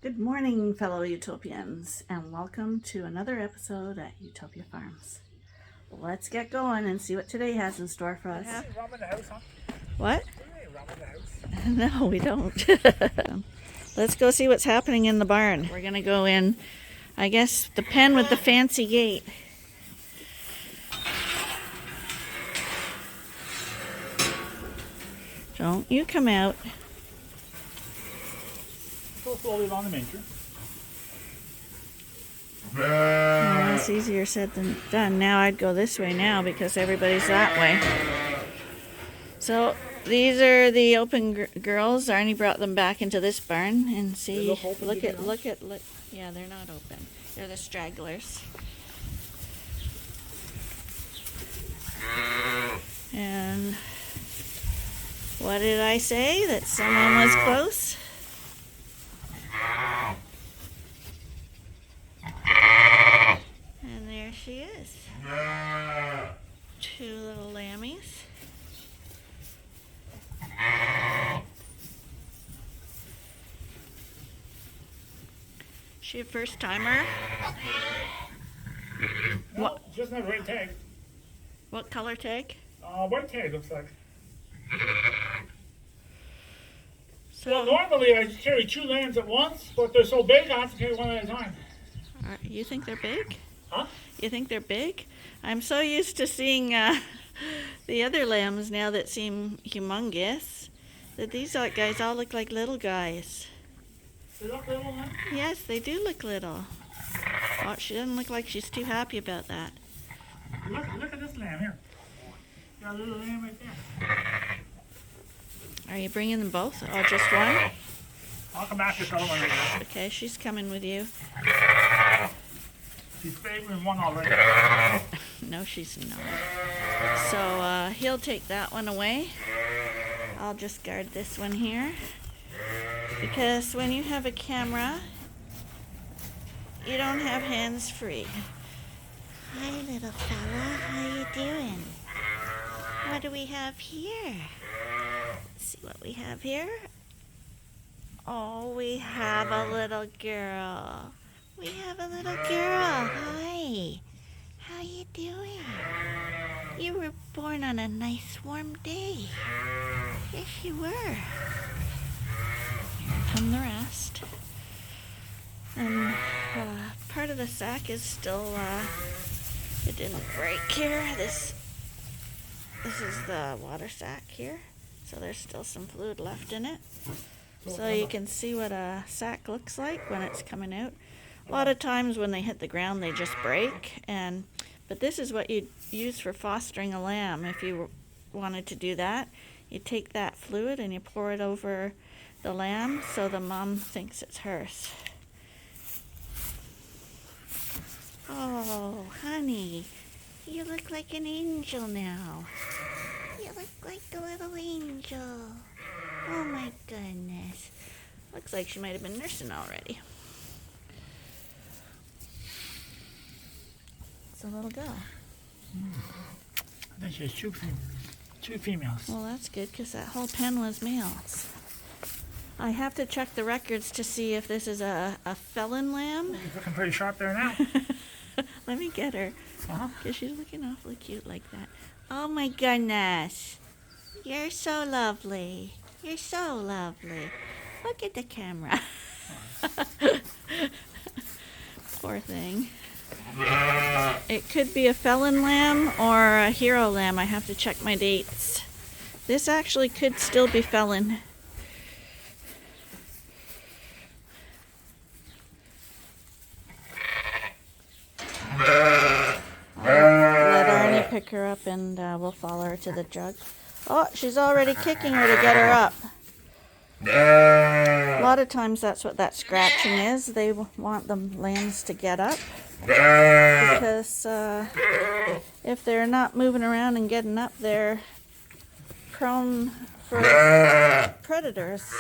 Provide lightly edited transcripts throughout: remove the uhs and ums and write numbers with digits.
Good morning, fellow Utopians, and welcome to another episode at Ewetopia Farms. Let's get going and see what today has in store for us. Robbing the house, huh? What? Robbing the house. No, we don't. Let's go see what's happening in the barn. We're going to go in, I guess, the pen with the fancy gate. Don't you come out. Go slowly along the manger. Oh, that's easier said than done. Now I'd go this way now because everybody's that way. So these are the open girls. Arnie brought them back into this barn and see. Look. Yeah, they're not open. They're the stragglers. And what did I say? That someone was close? And there she is. Two little lammies. She a first timer? No, she doesn't have a red tag. What color tag? White tag looks like. So, Well, normally I carry two lambs at once, but they're so big I have to carry one at a time. you think they're big? Huh? You think they're big? I'm so used to seeing the other lambs now that seem humongous that these guys all look like little guys. They look little, huh? Yes, they do look little. Oh, she doesn't look like she's too happy about that. Look at this lamb here. Got a little lamb right there. Are you bringing them both or just one? I'll come back to this other one right now. Okay, she's coming with you. She's favoring one already. No, she's not. So he'll take that one away. I'll just guard this one here. Because when you have a camera, you don't have hands free. Hi, little fella. How you doing? What do we have here? Let's see what we have here. Oh, we have a little girl. We have a little girl. Hi. How you doing? You were born on a nice warm day. Yes, you were. Here come the rest. And part of the sack is still, it didn't break here. This is the water sack here. So there's still some fluid left in it. So you can see what a sack looks like when it's coming out. A lot of times when they hit the ground they just break. But this is what you'd use for fostering a lamb. If you wanted to do that, you take that fluid and you pour it over the lamb so the mom thinks it's hers. Oh, honey, you look like an angel now. You look like a little angel. Oh my goodness. Looks like she might have been nursing already. It's a little girl. I think she has two females. Well, that's good because that whole pen was males. I have to check the records to see if this is a felon lamb. She's looking pretty sharp there now. Let me get her. Uh-huh. Because she's looking awfully cute like that. Oh my goodness. You're so lovely. You're so lovely. Look at the camera. Poor thing. It could be a felon lamb or a hero lamb. I have to check my dates. This actually could still be felon. Let Arnie pick her up and we'll follow her to the jug. Oh, she's already kicking her to get her up. A lot of times that's what that scratching is. They want the lambs to get up. Because if they're not moving around and getting up, they're prone for predators.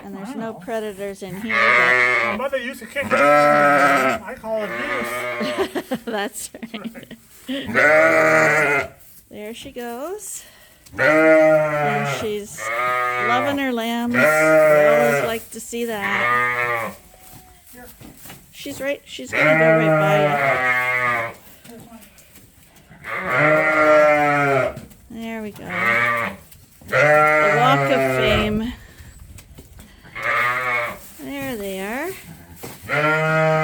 And there's no predators in here. My mother used to kick her. I call it abuse. That's right. There she goes. And she's loving her lambs. We always like to see that. she's right. She's gonna go right by you. There we go. The walk of fame. There they are.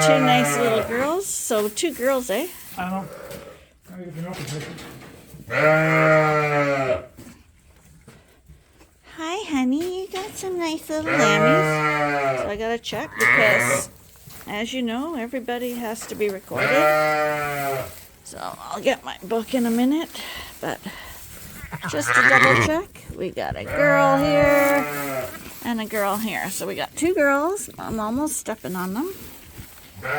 Two nice little girls. So 2 girls, eh? I don't know. I'm gonna get the milk and take it. Hi, honey. You got some nice little lammies. So I gotta check because, as you know, everybody has to be recorded. So I'll get my book in a minute. But just to double check, we got a girl here and a girl here. So we got 2 girls. I'm almost stepping on them. We're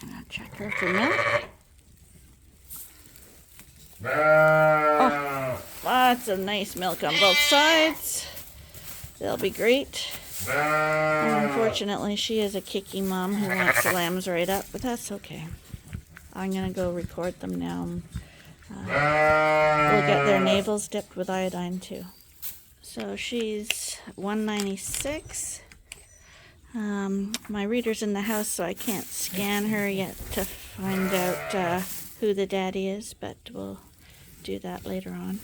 gonna check her for milk. Oh, lots of nice milk on both sides. They'll be great. And unfortunately, she is a kicky mom who wants the lambs right up, but that's okay. I'm gonna go record them now. We'll get their navels dipped with iodine too. So she's 196. My reader's in the house, so I can't scan her yet to find out who the daddy is, but we'll do that later on.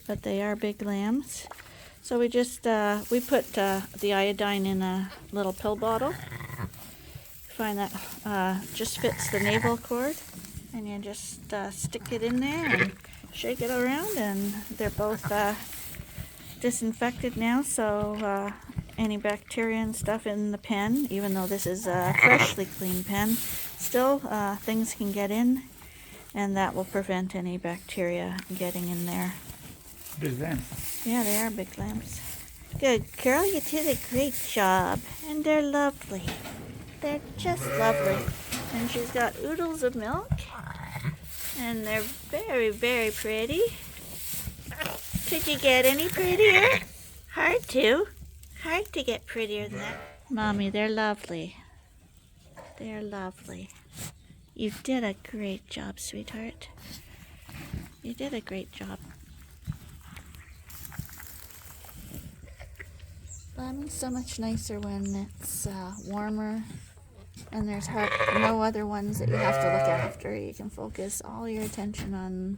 But they are big lambs. So we just we put the iodine in a little pill bottle. Find that just fits the navel cord, and you just stick it in there and shake it around, and they're both disinfected now, so any bacteria and stuff in the pen, even though this is a freshly clean pen, still things can get in, and that will prevent any bacteria getting in there. Big lamb. Yeah, they are big lambs. Good, Carol, you did a great job, and they're lovely. They're just lovely. And she's got oodles of milk, and they're very, very pretty. Could you get any prettier? Hard to get prettier than that. Mommy, they're lovely. They're lovely. You did a great job, sweetheart. You did a great job. Mommy's so much nicer when it's warmer and there's no other ones that you have to look after. You can focus all your attention on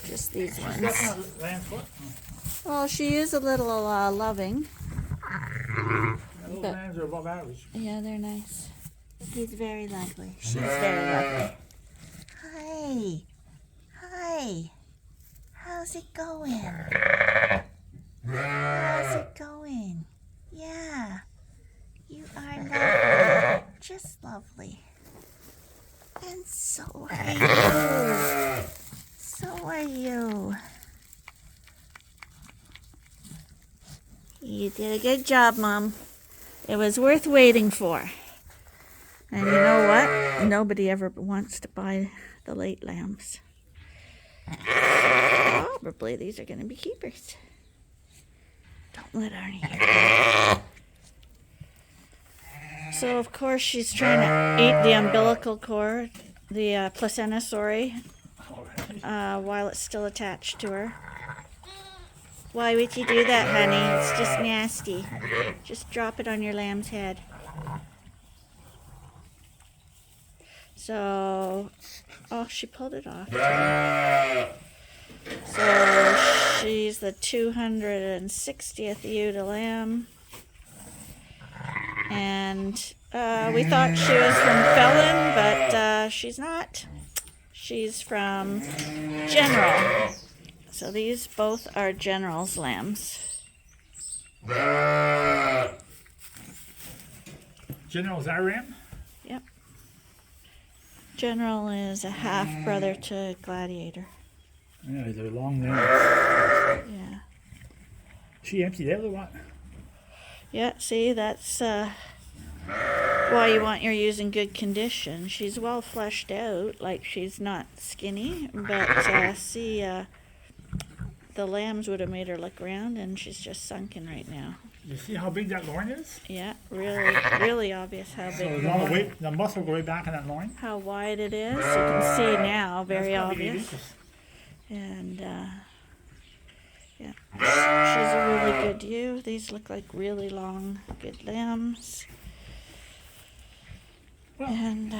just these ones. Well, she is a little loving. Those lambs are above average. Yeah, they're nice. He's very lovely. She's very lovely. Hi. Hi. How's it going? How's it going? Yeah. You are lovely. Just lovely. And so are you. So are you. You did a good job, Mom. It was worth waiting for. And you know what? Nobody ever wants to buy the late lambs. Probably these are going to be keepers. Don't let Arnie hear. So, of course, she's trying to eat the umbilical cord, the placenta, while it's still attached to her. Why would you do that, honey? It's just nasty. Just drop it on your lamb's head. So, oh, she pulled it off. So, she's the 260th ewe to lamb. And we thought she was from Felon, but she's not. She's from General. So these both are General's lambs. General's our ram? Yep. General is a half brother to Gladiator. Yeah, they're long lambs. Yeah. She emptied out or what? Yeah, see, that's why you want your ewes in good condition. She's well fleshed out, like she's not skinny, but see, the lambs would have made her look round, and she's just sunken right now. You see how big that loin is? Yeah, really, really obvious how big. So all the weight, the muscle go right back in that loin. How wide it is. You can see now, very obvious. And yeah, she's a really showed you. These look like really long, good lambs. And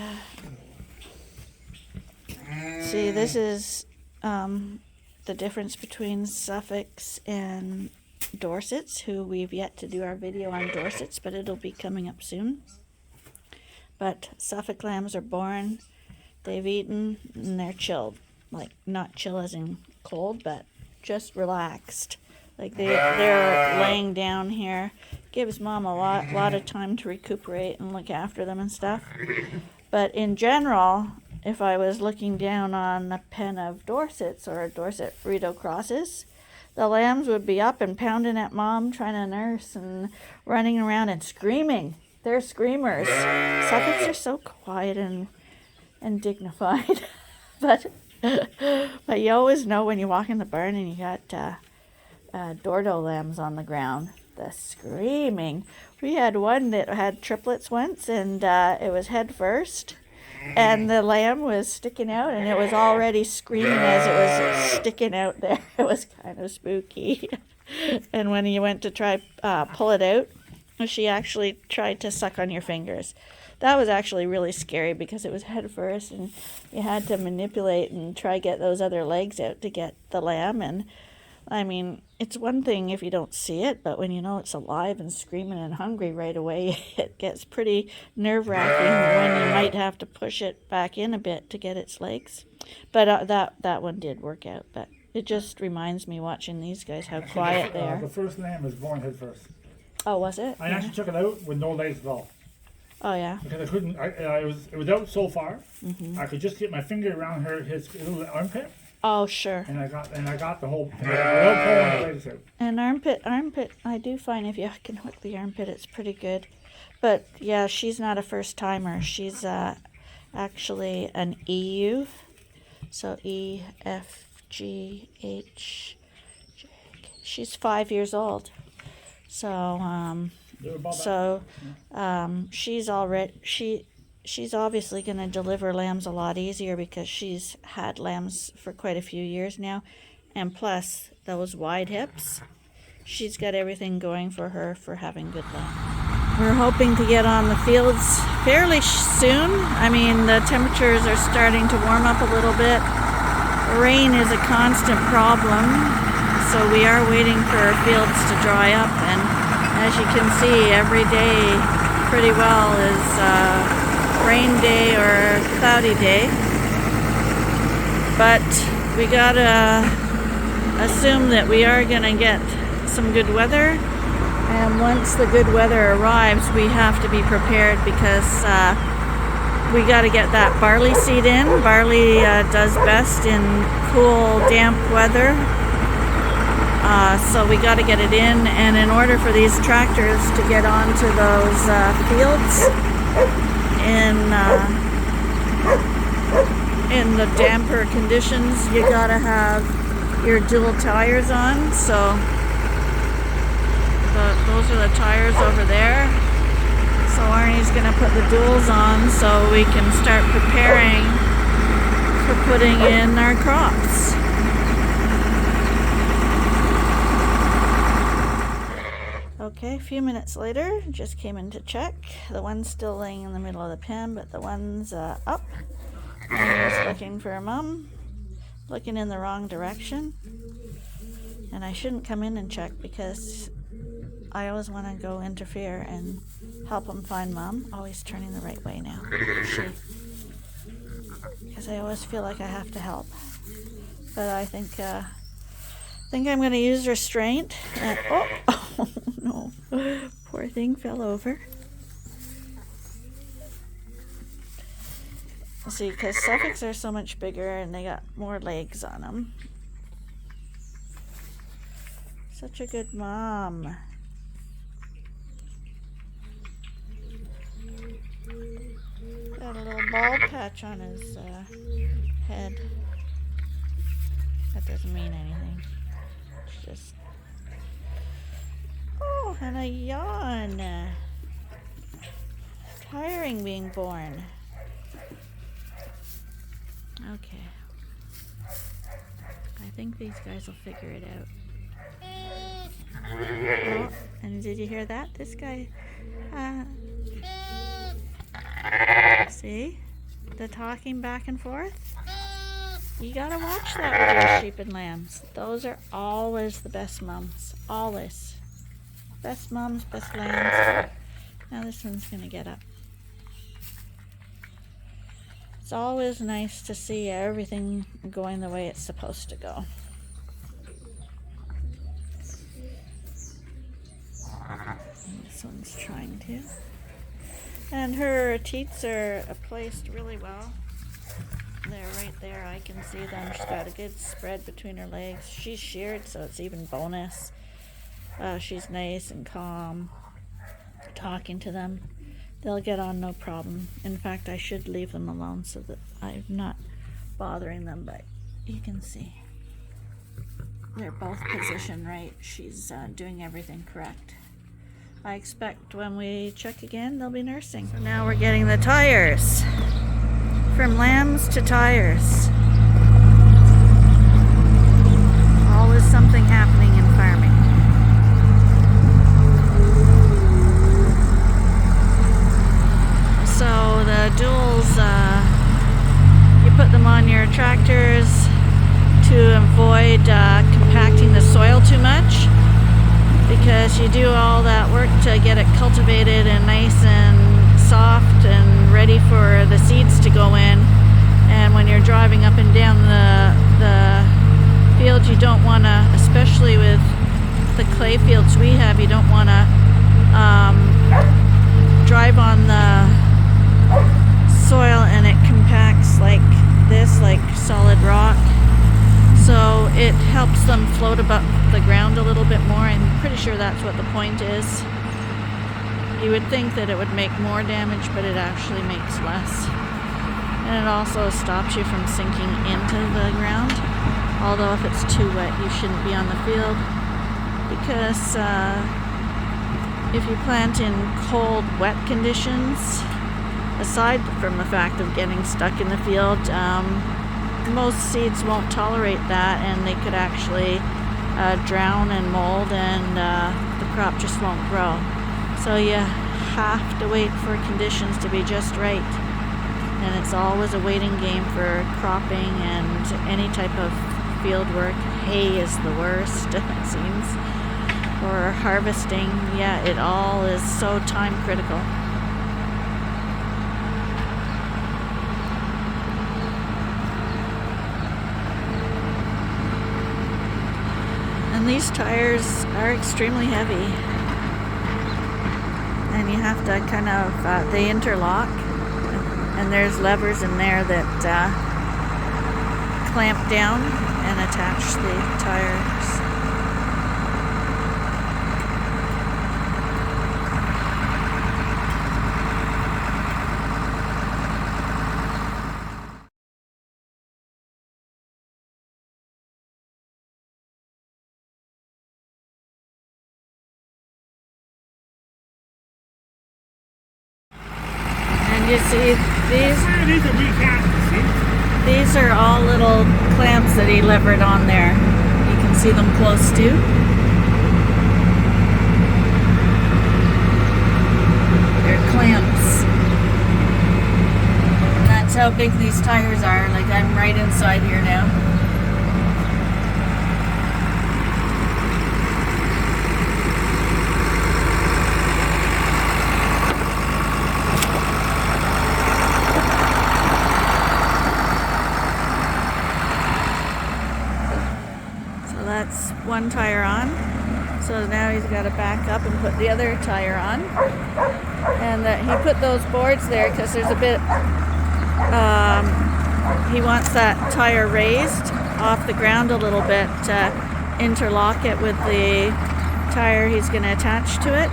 see, this is the difference between Suffolks and Dorsets, who we've yet to do our video on Dorsets, but it'll be coming up soon. But Suffolk lambs are born, they've eaten, and they're chilled. Like, not chill as in cold, but just relaxed. Like they're laying down here. Gives mom a lot of time to recuperate and look after them and stuff. But in general, if I was looking down on a pen of Dorsets or Dorset Frito crosses, the lambs would be up and pounding at mom, trying to nurse and running around and screaming. They're screamers. Suffolks are so quiet and dignified. But you always know when you walk in the barn and you got Dordo lambs on the ground. The screaming. We had one that had triplets once, and it was head first. And the lamb was sticking out, and it was already screaming as it was sticking out there. It was kind of spooky. And when you went to try pull it out, she actually tried to suck on your fingers. That was actually really scary because it was head first, and you had to manipulate and try get those other legs out to get the lamb. And I mean, it's one thing if you don't see it, but when you know it's alive and screaming and hungry right away, it gets pretty nerve-wracking when you might have to push it back in a bit to get its legs. But that one did work out. But it just reminds me watching these guys how quiet they are. The first lamb was born head first. Oh, was it? I actually took it out with no legs at all. Oh yeah. Because I couldn't. It was out so far. Mm-hmm. I could just get my finger around his little armpit. Oh sure. And I got the whole without pulling the legs out. And armpit. I do find if you can hook the armpit, it's pretty good. But yeah, she's not a first timer. She's actually an EU. So EFGH. She's 5 years old. So she's obviously going to deliver lambs a lot easier because she's had lambs for quite a few years now, and plus those wide hips, she's got everything going for her for having good lambs. We're hoping to get on the fields fairly soon. I mean, the temperatures are starting to warm up a little bit. Rain is a constant problem, so we are waiting for our fields to dry up, and as you can see, every day pretty well is rain day or cloudy day. But we gotta assume that we are gonna get some good weather, and once the good weather arrives, we have to be prepared because we gotta get that barley seed in. Barley does best in cool, damp weather. So we got to get it in, and in order for these tractors to get onto those fields in the damper conditions, you got to have your dual tires on. So those are the tires over there. So Arnie's going to put the duals on so we can start preparing for putting in our crops. Okay, a few minutes later, just came in to check. The one's still laying in the middle of the pen, but the one's up. And he's looking for mom, looking in the wrong direction. And I shouldn't come in and check because I always want to go interfere and help him find mom. Always turning the right way now. Because I always feel like I have to help. But I think I'm going to use restraint. And, oh no, poor thing fell over. See, because Suffolks are so much bigger and they got more legs on them. Such a good mom. Got a little bald patch on his head. That doesn't mean anything. It's just... Oh, and a yawn. Tiring being born. Okay. I think these guys will figure it out. Oh, and did you hear that? This guy, see? The talking back and forth. You gotta watch that with your sheep and lambs. Those are always the best mums. Always. Best mums, best lambs. Now this one's gonna get up. It's always nice to see everything going the way it's supposed to go. And this one's trying to. And her teats are placed really well. They're right there. I can see them. She's got a good spread between her legs. She's sheared, so it's even bonus. She's nice and calm. Talking to them. They'll get on no problem. In fact, I should leave them alone so that I'm not bothering them, but you can see they're both positioned right. She's doing everything correct. I expect when we check again, they'll be nursing. So now we're getting the tires. From lambs to tires. Always something happening in farming. So the duals, you put them on your tractors to avoid compacting the soil too much, because you do all that work to get it cultivated and nice and soft and ready for the seeds to go in. And when you're driving up and down the field, you don't want to, especially with the clay fields we have, you don't want to drive on the soil and it compacts like this, like solid rock. So it helps them float above the ground a little bit more. I'm pretty sure that's what the point is. You would think that it would make more damage, but it actually makes less. And it also stops you from sinking into the ground. Although if it's too wet, you shouldn't be on the field, because if you plant in cold, wet conditions, aside from the fact of getting stuck in the field, most seeds won't tolerate that, and they could actually drown and mold, and the crop just won't grow. So you have to wait for conditions to be just right. And it's always a waiting game for cropping and any type of field work. Hay is the worst, it seems. Or harvesting, yeah, it all is so time critical. And these tires are extremely heavy. And you have to kind of, they interlock. And there's levers in there that clamp down and attach the tires. And you see these are all little clamps that he levered on there. You can see them close to. They're clamps. And that's how big these tires are. Like, I'm right inside here now. That's one tire on, so now he's got to back up and put the other tire on. And he put those boards there because there's a bit, he wants that tire raised off the ground a little bit to interlock it with the tire he's going to attach to it.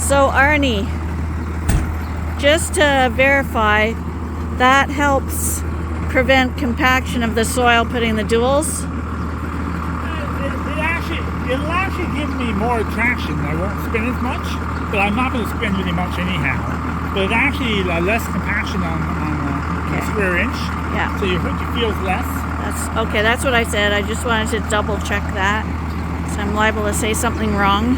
So Arnie, just to verify, that helps prevent compaction of the soil putting the duals? It'll actually give me more traction. I won't spin as much, but I'm not going to spin really much anyhow. But it actually less compaction on a square inch. Yeah. So your field less. That's Okay, that's what I said. I just wanted to double check that. So I'm liable to say something wrong.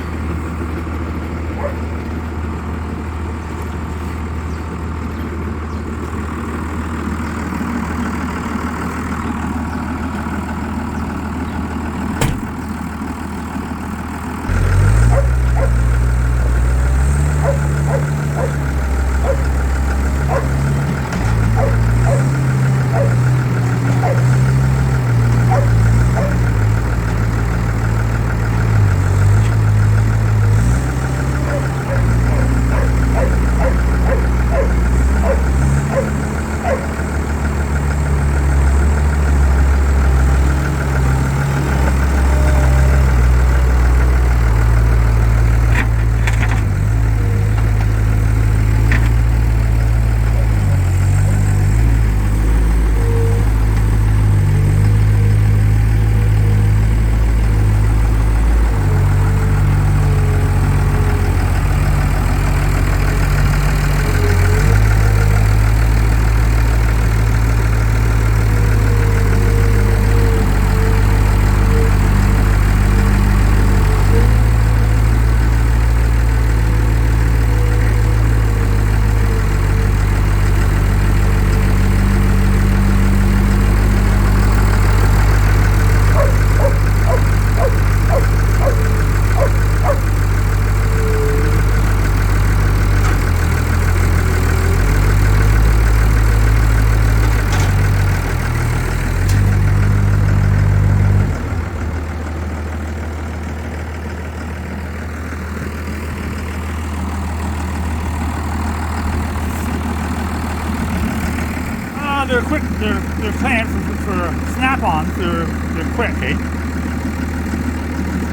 They're quick. They're planned for snap-ons. They're quick, eh?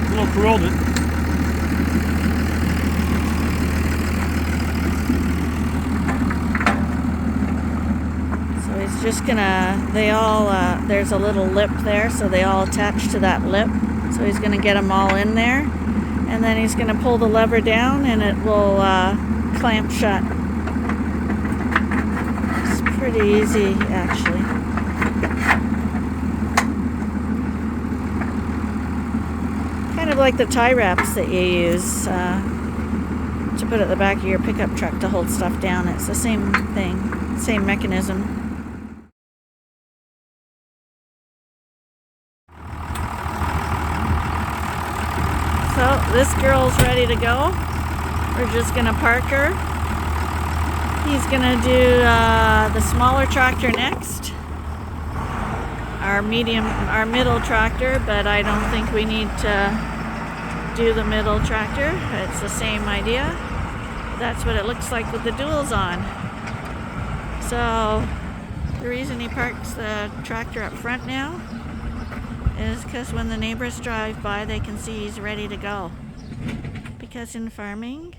A little corroded. So he's just gonna. They all. There's a little lip there, so they all attach to that lip. So he's gonna get them all in there, and then he's gonna pull the lever down, and it will clamp shut. Pretty easy, actually. Kind of like the tie wraps that you use to put at the back of your pickup truck to hold stuff down. It's the same thing, same mechanism. So this girl's ready to go. We're just gonna park her. He's gonna do the smaller tractor next, our middle tractor, but I don't think we need to do the middle tractor. It's the same idea. That's what it looks like with the duals on. So the reason he parks the tractor up front now is because when the neighbors drive by, they can see he's ready to go. Because in farming,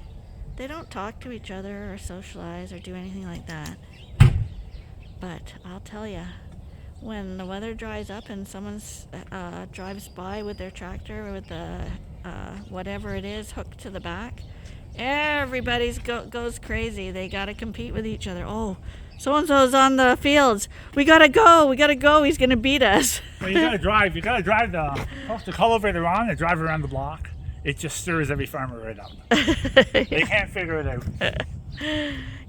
they don't talk to each other or socialize or do anything like that. But I'll tell you, when the weather dries up and someone drives by with their tractor or with the whatever it is hooked to the back, everybody goes crazy. They got to compete with each other. Oh, so-and-so's on the fields. We got to go. He's going to beat us. Well, you got to drive the cultivator on and drive around the block. It just stirs every farmer right up. They can't figure it out.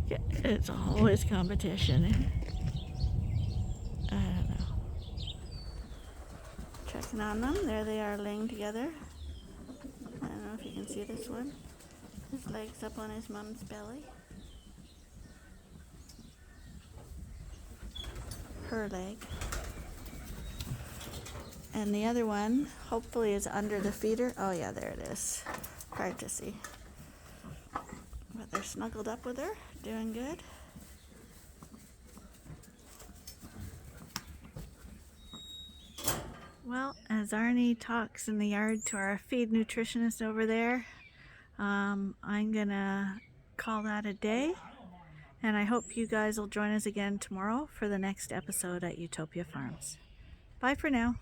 Yeah, it's always competition. I don't know. Checking on them. There they are laying together. I don't know if you can see this one. His legs up on his mom's belly. Her leg. And the other one, hopefully, is under the feeder. Oh, yeah, there it is. Hard to see. But they're snuggled up with her, doing good. Well, as Arnie talks in the yard to our feed nutritionist over there, I'm going to call that a day. And I hope you guys will join us again tomorrow for the next episode at Ewetopia Farms. Bye for now.